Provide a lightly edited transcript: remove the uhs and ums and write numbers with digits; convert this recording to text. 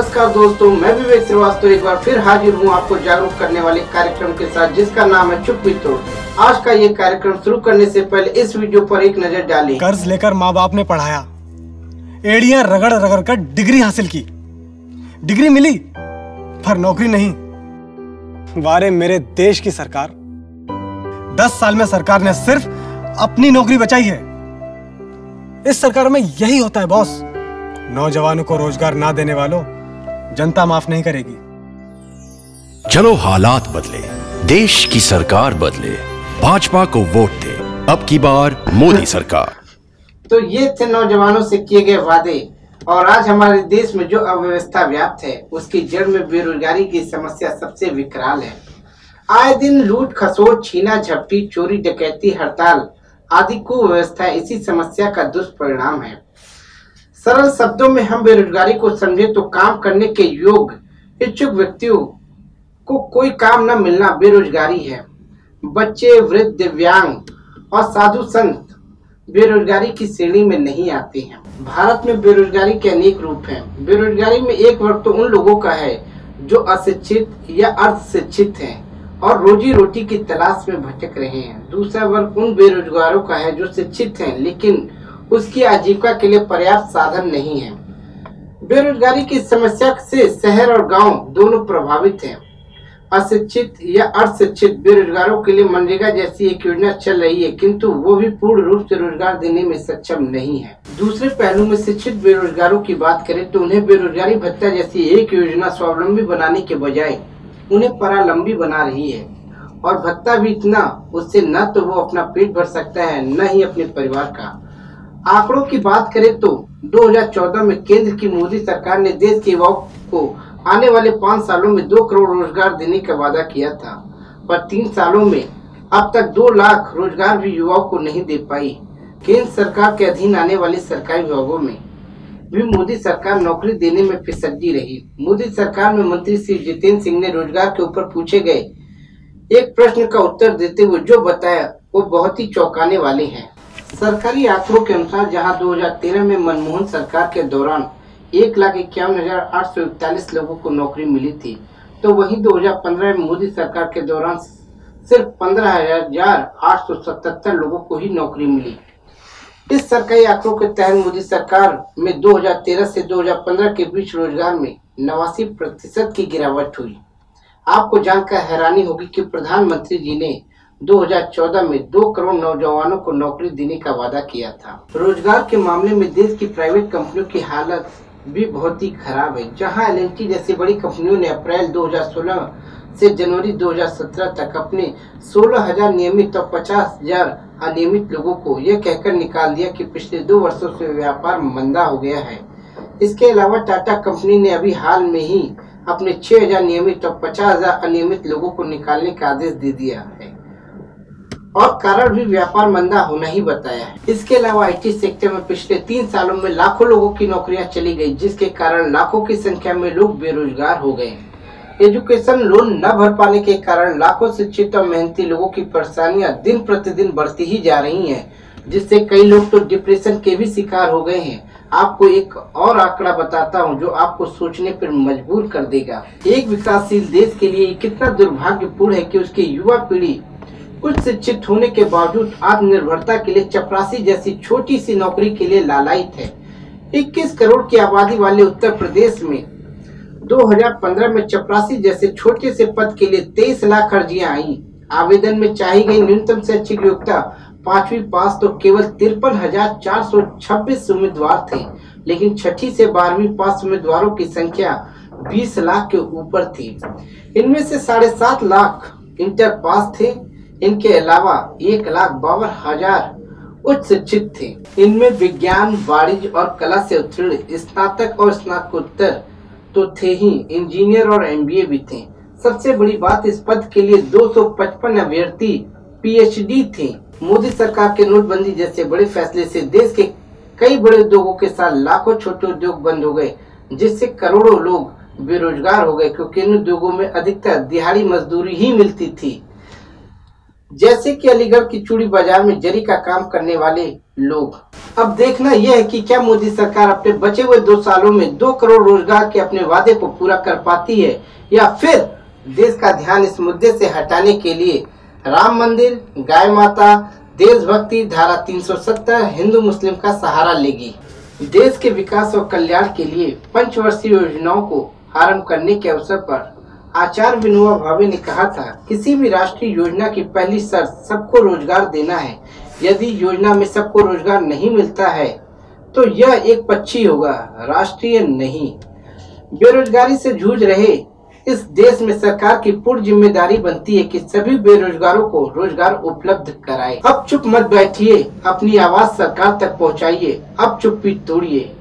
नमस्कार दोस्तों, मैं विवेक श्रीवास्तव एक बार फिर हाजिर हूँ आपको जागरूक करने वाले कार्यक्रम के साथ, जिसका नाम है चुप भी तोड़। आज का ये कार्यक्रम शुरू करने से पहले इस वीडियो पर एक नजर डालें। कर्ज लेकर माँ बाप ने पढ़ाया, एड़ियां रगड़ रगड़ कर डिग्री हासिल की, डिग्री मिली पर नौकरी नहीं। वारे मेरे देश की सरकार, 10 साल में सरकार ने सिर्फ अपनी नौकरी बचाई है। इस सरकार में यही होता है बॉस, नौजवानों को रोजगार ना देने वालों जनता माफ नहीं करेगी। चलो हालात बदले, देश की सरकार बदले, भाजपा को वोट दे, अब की बार मोदी सरकार। तो ये थे नौजवानों से किए गए वादे। और आज हमारे देश में जो अव्यवस्था व्याप्त है, उसकी जड़ में बेरोजगारी की समस्या सबसे विकराल है। आए दिन लूट खसोट, छीना झपटी, चोरी डकैती, हड़ताल आदि कुव्यवस्था इसी समस्या का दुष्परिणाम है। सरल शब्दों में हम बेरोजगारी को समझे तो काम करने के योग्य इच्छुक व्यक्तियों को कोई काम न मिलना बेरोजगारी है। बच्चे, वृद्ध, दिव्यांग और साधु संत बेरोजगारी की श्रेणी में नहीं आते हैं। भारत में बेरोजगारी के अनेक रूप हैं। बेरोजगारी में एक वर्ग तो उन लोगों का है जो अशिक्षित या अर्धशिक्षित हैं और रोजी रोटी की तलाश में भटक रहे हैं। दूसरा वर्ग उन बेरोजगारों का है जो शिक्षित हैं लेकिन उसकी आजीविका के लिए पर्याप्त साधन नहीं है। बेरोजगारी की समस्या से शहर और गांव दोनों प्रभावित हैं। अशिक्षित या अशिक्षित बेरोजगारों के लिए मनरेगा जैसी एक योजना चल रही है, किंतु वो भी पूर्ण रूप से रोजगार देने में सक्षम नहीं है। दूसरे पहलू में शिक्षित बेरोजगारों की बात करें तो उन्हें बेरोजगारी भत्ता जैसी एक योजना स्वावलंबी बनाने के बजाय उन्हें परालंबी बना रही है, और भत्ता भी इतना, उससे न तो वो अपना पेट भर सकता है न ही अपने परिवार का। आंकड़ों की बात करें तो 2014 में केंद्र की मोदी सरकार ने देश के युवाओं को आने वाले 5 सालों में 2 करोड़ रोजगार देने का वादा किया था, पर 3 सालों में अब तक 2 लाख रोजगार भी युवाओं को नहीं दे पाई। केंद्र सरकार के अधीन आने वाले सरकारी विभागों में भी मोदी सरकार नौकरी देने में फिसड्डी रही। मोदी सरकार में मंत्री श्री जितेंद्र सिंह ने रोजगार के ऊपर पूछे गए एक प्रश्न का उत्तर देते हुए जो बताया वो बहुत ही चौंकाने वाले हैं। सरकारी आंकड़ों के अनुसार जहां 2013 में मनमोहन सरकार के दौरान 1,51,841 लोगों को नौकरी मिली थी, तो वहीं 2015 में मोदी सरकार के दौरान सिर्फ 15,877 लोगों को ही नौकरी मिली। इस सरकारी आंकड़ों के तहत मोदी सरकार में 2013 से 2015 के बीच रोजगार में 89% की गिरावट हुई। आपको जानकर हैरानी होगी कि प्रधानमंत्री जी ने 2014 में 2 करोड़ नौजवानों को नौकरी देने का वादा किया था। रोजगार के मामले में देश की प्राइवेट कंपनियों की हालत भी बहुत ही खराब है। जहां एल&टी जैसी बड़ी कंपनियों ने अप्रैल 2016 से जनवरी 2017 तक अपने 16,000 नियमित और 50,000 अनियमित लोगों को यह कहकर निकाल दिया कि पिछले 2 वर्षों से व्यापार मंदा हो गया है। इसके अलावा टाटा कंपनी ने अभी हाल में ही अपने 6,000 नियमित और 50,000 अनियमित लोगों को निकालने का आदेश दे दिया है, और कारण भी व्यापार मंदा होना ही बताया है। इसके अलावा IT सेक्टर में पिछले 3 सालों में लाखों लोगों की नौकरियां चली गई, जिसके कारण लाखों की संख्या में लोग बेरोजगार हो गए। एजुकेशन लोन न भर पाने के कारण लाखों शिक्षित और मेहनती लोगों की परेशानियां दिन प्रतिदिन बढ़ती ही जा रही हैं, जिससे कई लोग तो डिप्रेशन के भी शिकार हो गए हैं। आपको एक और आंकड़ा बताता हूं जो आपको सोचने पर मजबूर कर देगा। एक विकासशील देश के लिए कितना दुर्भाग्यपूर्ण है कि उसकी युवा पीढ़ी उच्च शिक्षित होने के बावजूद आत्मनिर्भरता के लिए चपरासी जैसी छोटी सी नौकरी के लिए लालायित है। 21 करोड़ की आबादी वाले उत्तर प्रदेश में 2015 में चपरासी जैसे छोटे से पद के लिए 23 लाख अर्जियां आई। आवेदन में चाही गई न्यूनतम शैक्षिक योग्यता 5वीं पास तो केवल 53,426 उम्मीदवार थे, लेकिन 6ठी से 12वीं पास उम्मीदवारों की संख्या 20 लाख के ऊपर थी। इनमें से 7.5 लाख इंटर पास थे। इनके अलावा 1,52,000 उच्च शिक्षित थे। इनमें विज्ञान, वाणिज्य और कला से उत्तीर्ण स्नातक और स्नातकोत्तर तो थे ही, इंजीनियर और MBA भी थे। सबसे बड़ी बात, इस पद के लिए 255 अभ्यर्थी PhD थे। मोदी सरकार के नोटबंदी जैसे बड़े फैसले से देश के कई बड़े उद्योगों के साथ लाखों छोटे उद्योग बंद हो गए, जिससे करोड़ों लोग बेरोजगार हो गए, क्योंकि इन उद्योगों में अधिकतर दिहाड़ी मजदूरी ही मिलती थी। जैसे कि अलीगढ़ की चूड़ी बाजार में जरी का काम करने वाले लोग। अब देखना यह है कि क्या मोदी सरकार अपने बचे हुए 2 सालों में 2 करोड़ रोजगार के अपने वादे को पूरा कर पाती है, या फिर देश का ध्यान इस मुद्दे से हटाने के लिए राम मंदिर, गाय माता, देशभक्ति, धारा 370, हिंदू मुस्लिम का सहारा लेगी। देश के विकास और कल्याण के लिए पंचवर्षीय योजनाओं को आरंभ करने के अवसर पर आचार्य विनोबा भावे ने कहा था, किसी भी राष्ट्रीय योजना की पहली शर्त सबको रोजगार देना है। यदि योजना में सबको रोजगार नहीं मिलता है तो यह एक पक्षी होगा, राष्ट्रीय नहीं। बेरोजगारी से जूझ रहे इस देश में सरकार की पूर्ण जिम्मेदारी बनती है कि सभी बेरोजगारों को रोजगार उपलब्ध कराए। अब चुप मत बैठिए, अपनी आवाज सरकार तक पहुंचाइए। अब चुप्पी तोड़िए।